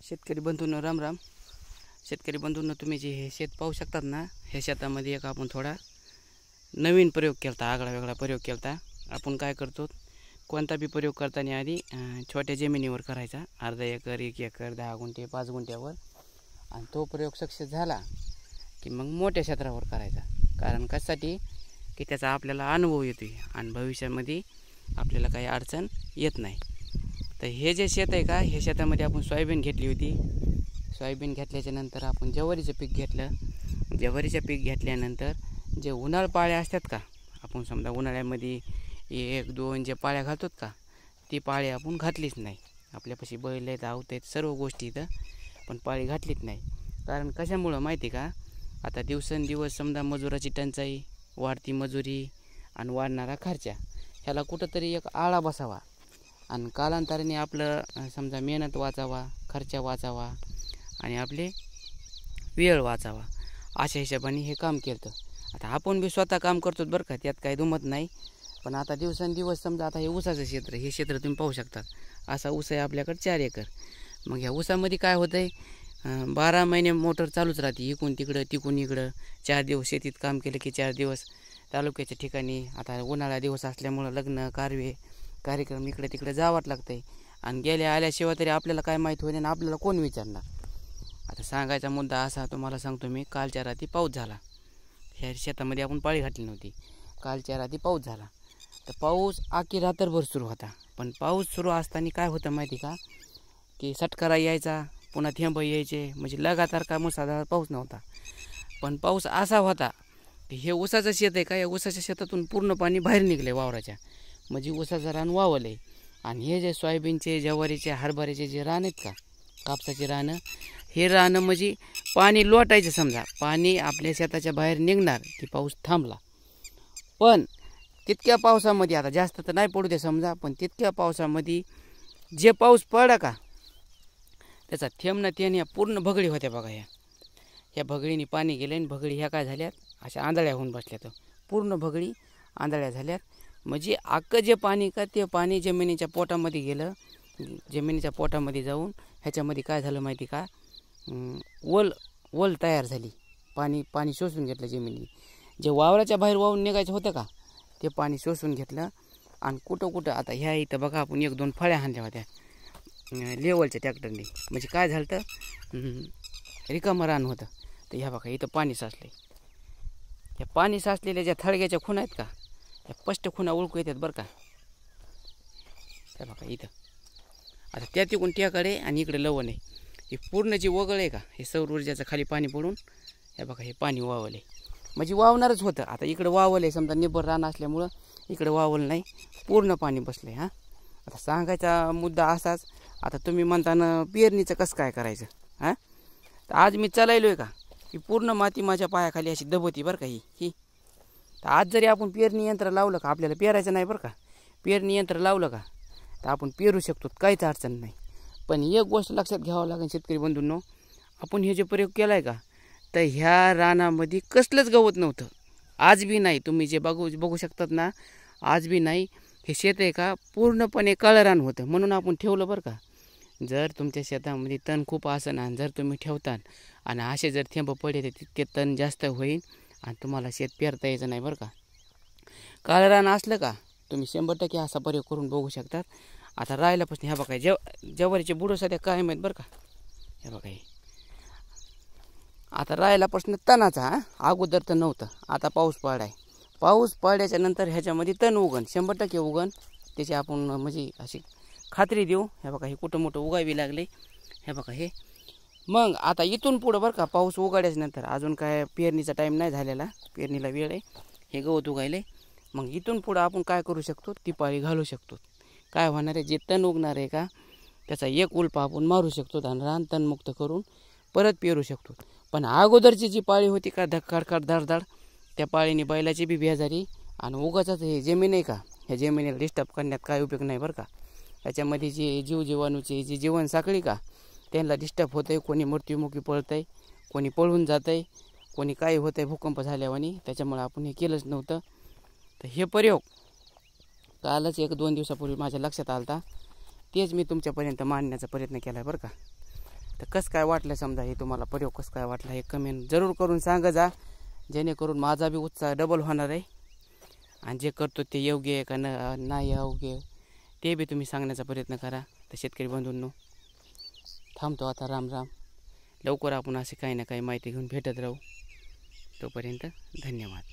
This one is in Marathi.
शेतकरी बंधूंनो राम राम. शेतकरी बंधूंनो, तुम्ही जे हे शेत पाहू शकतात ना, ह्या शेतामध्ये एक आपण थोडा नवीन प्रयोग केला, आगळा वेगळा प्रयोग केला. आपण काय करतो, कोणता बी प्रयोग करताना आधी छोट्या जमिनीवर करायचा, अर्धा एकर, 1 एकर, 10 गुंठे, 5 गुंठ्यावर. आणि तो प्रयोग सक्सेस झाला की मग मोठ्या क्षेत्रावर करायचा. कारण कशासाठी की त्याचा आपल्याला अनुभव येतो आणि भविष्यामध्ये आपल्याला काही अडचण येत नाही. तर हे जे शेत आहे का, हे शेतामध्ये आपण सोयाबीन घेतली होती. सोयाबीन घेतल्याच्या नंतर आपण ज्वारीचं पीक घेतलं. ज्वारीचं पीक घेतल्यानंतर जे उन्हाळ पाळ्या असतात का, आपण समजा उन्हाळ्यामध्ये 1, 2 जे पाळ्या घालतो का, ती पाळी आपण घातलीच नाही. आपल्यापाशी बैल आहेत, आवत आहेत, सर्व गोष्टी इथं, पण पाळी घातलीच नाही. कारण कशामुळं माहिती का, आता दिवसेंदिवस समजा मजुराची टंचाई वाढती, मजुरी आणि वाढणारा खर्चा, ह्याला कुठंतरी एक आळा बसावा आणि कालांतराने आपलं समजा मेहनत वाचावा, खर्च वाचावा आणि आपले वेळ वाचावा, अशा हिशोबाने हे काम केलं. आता आपण बी स्वतः काम करतो बरं का, त्यात काही दुमत नाही. पण आता दिवसेंदिवस समजा आता हे ऊसाचं क्षेत्र, हे क्षेत्र तुम्ही पाहू शकतात. असा ऊस आहे आपल्याकडे 4 एकर. मग ह्या ऊसामध्ये काय होतं आहे, 12 महिने मोटर चालूच राहते, इकडून तिकडं तिकडून इकडं. 4 दिवस शेतीत काम केलं की 4 दिवस तालुक्याच्या ठिकाणी. आता उन्हाळा दिवस असल्यामुळं लग्न कारवे कार्यक्रम इकडे तिकडे जावंच लागतं आहे. आणि गेल्या आल्याशिवाय तरी आपल्याला काय माहीत होईल आणि आपल्याला कोण विचारणार. आता सांगायचा मुद्दा असा तुम्हाला सांगतो मी, कालच्या रात्री पाऊस झाला. ह्या शेतामध्ये आपण पाळी घातली नव्हती, कालच्या रात्री पाऊस झाला. तर पाऊस आखी रात्रभर सुरू होता. पण पाऊस सुरू असताना काय होतं माहिती का, की सटकारा यायचा, पुन्हा थेंब यायचे, म्हणजे लगातार का मुसळधार पाऊस नव्हता. पण पाऊस असा होता की हे ऊसाचं शेत आहे का, या ऊसाच्या शेतातून पूर्ण पाणी बाहेर निघले वावराच्या, म्हणजे ऊसाचं रान वावलं आहे. आणि हे जे सोयाबीनचे, ज्वारीचे, हरभऱ्याचे जे रान आहेत का, कापसाचे रानं, हे रानं म्हणजे पाणी लोटायचं. समजा पाणी आपल्या शेताच्या बाहेर निघणार की पाऊस थांबला. पण तितक्या पावसामध्ये, आता जास्त तर नाही पडू दे समजा, पण तितक्या पावसामध्ये जे पाऊस पडला का, त्याचा थेंब ना थेंब ह्या पूर्ण भगडी होत्या बघा. ह्या भगडीने पाणी गेले आणि भगडी ह्या काय झाल्यात, अशा आंधळ्या होऊन बसल्यात. पूर्ण भगडी आंधळ्या झाल्यात. म्हणजे अख्खं जे पाणी का, ते पाणी जमिनीच्या पोटामध्ये गेलं. जमिनीच्या पोटामध्ये जाऊन ह्याच्यामध्ये काय झालं माहिती का, वल तयार झाली. पाणी शोषून घेतलं जमिनीने. जे वावराच्या बाहेर वाहून निघायचं होतं का, ते पाणी शोषून घेतलं. आणि कुठं आता ह्या इथं बघा, आपण 1-2 फळ्या हाणल्या होत्या लेवलच्या ट्रॅक्टरने. म्हणजे काय झालं तर रिकामं रान होतं. तर ह्या बघा इथं पाणी साचले. ह्या पाणी साचलेल्या ज्या थडग्याच्या खुणा आहेत का, ह्या स्पष्ट खुणा ओळखू येतात बरं का. त्या बघा इथं आता त्या तिकडून त्याकडे आणि इकडे लवण आहे. ही पूर्ण जी वगळ आहे का, हे सौर ऊर्जाचं खाली पाणी पडून हे बघा हे पाणी वावले. म्हणजे वावणारच होतं. आता इकडं वावलं समजा, निब्बर रान असल्यामुळं इकडं वावलं नाही, पूर्ण पाणी बसलं आहे. आता सांगायचा मुद्दा असाच, आता तुम्ही म्हणताना पेरणीचं कसं काय करायचं. तर आज मी चालायलो आहे का, की पूर्ण माती माझ्या पायाखाली अशी दबवती बरं का. ही तर आज जरी आपण पेरणी यंत्र लावलं का, आपल्याला पेरायचं नाही बरं का, पेरणी यंत्र लावलं का तर आपण पेरू शकतो, काहीच अडचण नाही. पण एक गोष्ट लक्षात घ्यावं लागेल शेतकरी बंधूंनो, आपण हे जे प्रयोग केला आहे का, तर ह्या रानामध्ये कसलंच गवत नव्हतं. आज बी नाही. तुम्ही जे बघू शकतात ना, आज बी नाही. हे शेत आहे का पूर्णपणे काळं रान होतं, म्हणून आपण ठेवलं बरं का. जर तुमच्या शेतामध्ये तण खूप असेल आणि जर तुम्ही ठेवताल आणि असे जर थेंब पडले तर तितके तण जास्त होईल आणि तुम्हाला शेत पेरता यायचं नाही बरं का. काळं रान असलं का तुम्ही 100% असा प्रयोग करून बघू शकतात. आता राहिल्यापासून ह्या बघा ज्वारीचे बुडं सध्या काय माहीत बरं का. हे बघा हे आता राहिल्यापासून तणाचा, अगोदर तर नव्हतं. आता पाऊस पडाय, पाऊस पडल्याच्या नंतर ह्याच्यामध्ये तण उगन, 100% उगन. त्याची आपण म्हणजे अशी खात्री देऊ. हे बघा हे कुठं मोठं उगावी लागले. हे बघा हे. मग आता इथून पुढं बरं का, पाऊस उघाड्याच्या नंतर अजून काय पेरणीचा टाईम नाही झालेला, पेरणीला वेळ आहे. हे गवत उगायले. मग इथून पुढं आपण काय करू शकतो, ती पाळी घालू शकतो. काय होणार आहे, जे तण उगणार आहे का, त्याचा एक उल्पा आपण मारू शकतो आणि रान तणमुक्त करून परत पेरू शकतो. पण अगोदरची जी पाळी होती का, धडकाड धडधड, त्या पाळीने बैलाची बी बेजारी आणि उगाचच हे जमीन आहे का, ह्या जमिनीला डिस्टर्ब करण्यात काय उपयोग नाही बरं का. याच्यामध्ये जे जीवाणूचे जी जीवन साखळी का, त्यांना डिस्टर्ब होतं आहे. कोणी मृत्युमुखी पळतं आहे, कोणी पळून जातं आहे, कोणी काय होतं आहे भूकंप झाल्यावानी. त्याच्यामुळं आपण हे केलंच नव्हतं. तर हे प्रयोग कालच 1-2 दिवसापूर्वी माझ्या लक्षात आला होता, तेच मी तुमच्यापर्यंत मांडण्याचा प्रयत्न केला आहे बरं का. तर कसं काय वाटलं समजा हे तुम्हाला प्रयोग कसं काय वाटला हे कमेंट जरूर करून सांगा जा, जेणेकरून माझा बी उत्साह डबल होणार आहे आणि जे करतो ते योग्य आहे का नाही योग्य ते बी तुम्ही सांगण्याचा प्रयत्न करा. तर शेतकरी बंधूंनो थांबतो आता. राम राम. लवकर आपण असे काही ना काही माहिती घेऊन भेटत राहू. तोपर्यंत धन्यवाद.